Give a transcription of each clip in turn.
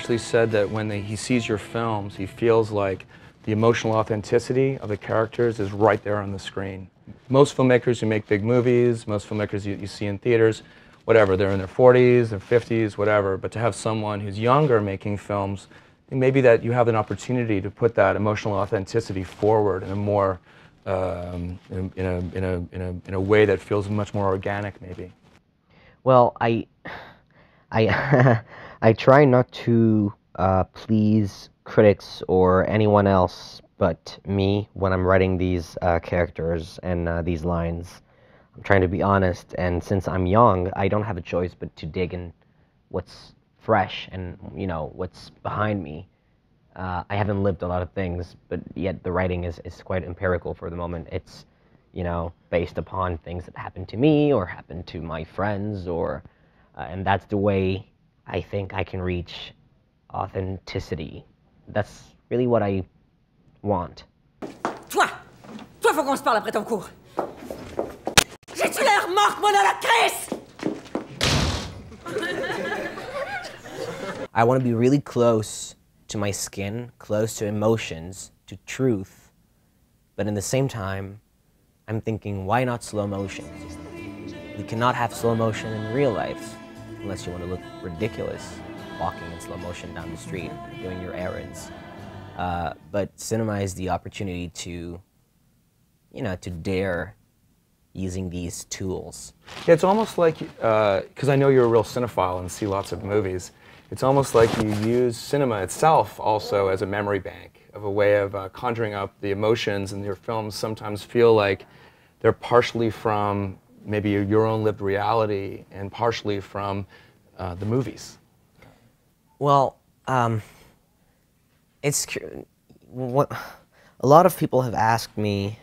actually said that when he sees your films, he feels like the emotional authenticity of the characters is right there on the screen. Most filmmakers who make big movies, most filmmakers you see in theaters, whatever, they're in their 40s, their 50s, whatever, but to have someone who's younger making films, maybe that you have an opportunity to put that emotional authenticity forward in a more, in a way that feels much more organic, maybe. Well, I I try not to please critics or anyone else but me when I'm writing these characters and these lines. I'm trying to be honest, and since I'm young, I don't have a choice but to dig in what's fresh and, you know, what's behind me. I haven't lived a lot of things, but yet the writing is quite empirical for the moment. It's, you know, based upon things that happened to me or happened to my friends, or and that's the way I think I can reach authenticity. That's really what I want. Toi, faut qu'on se parle après ton cours. J'ai-tu l'air morte, moi, dans l'actrice? I want to be really close to my skin, close to emotions, to truth, but in the same time, I'm thinking, why not slow motion? We cannot have slow motion in real life unless you want to look ridiculous walking in slow motion down the street, doing your errands. But cinema is the opportunity to, you know, to dare using these tools. Yeah, it's almost like, because I know you're a real cinephile and see lots of movies, it's almost like you use cinema itself also as a memory bank, of a way of conjuring up the emotions, and your films sometimes feel like they're partially from maybe your own lived reality and partially from the movies. Well, it's what a lot of people have asked me,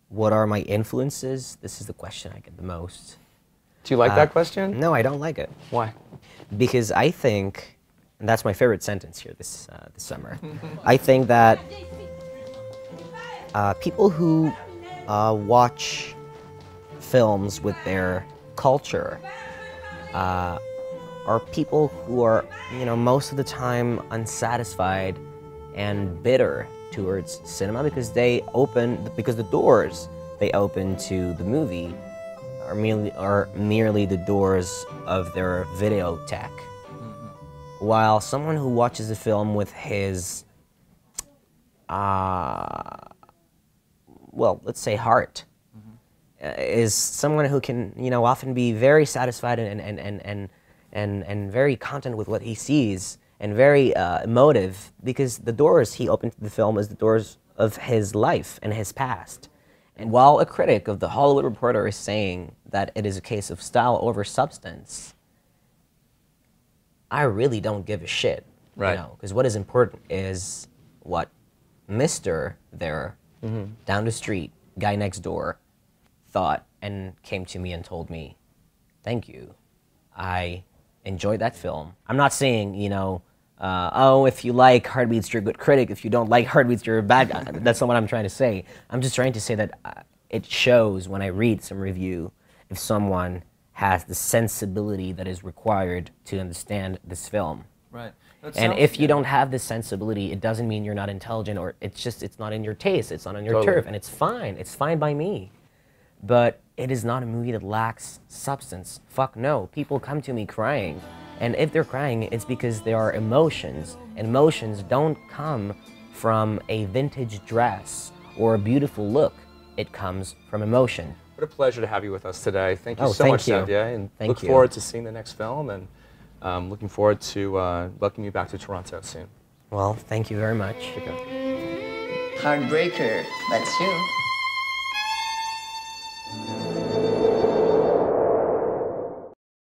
what are my influences? This is the question I get the most. Do you like that question? No, I don't like it. Why? Because I think, and that's my favorite sentence here this summer, I think that people who watch films with their culture are people who are, you know, most of the time unsatisfied and bitter towards cinema because the doors they open to the movie are merely the doors of their videotheque. Mm-hmm. While someone who watches a film with his, well, let's say heart, mm-hmm. Is someone who can, you know, often be very satisfied and very content with what he sees and very emotive, because the doors he opened to the film is the doors of his life and his past. And while a critic of the Hollywood Reporter is saying that it is a case of style over substance, I really don't give a shit. Right. You know, because what is important is what Mr. there, mm-hmm. down the street, guy next door, thought and came to me and told me, thank you. I enjoyed that film. I'm not saying, you know, oh, if you like Heartbeats, you're a good critic. If you don't like Heartbeats, you're a bad guy. That's not what I'm trying to say. I'm just trying to say that it shows when I read some review if someone has the sensibility that is required to understand this film. Right. And if you don't have this sensibility, it doesn't mean you're not intelligent, or it's not in your taste, it's not on your turf, and it's fine. It's fine by me. But it is not a movie that lacks substance. Fuck no. People come to me crying. And if they're crying, it's because there are emotions. And emotions don't come from a vintage dress or a beautiful look. It comes from emotion. What a pleasure to have you with us today. Thank you so much, Xavier. And look forward to seeing the next film, and looking forward to welcoming you back to Toronto soon. Well, thank you very much. Heartbreaker, that's you.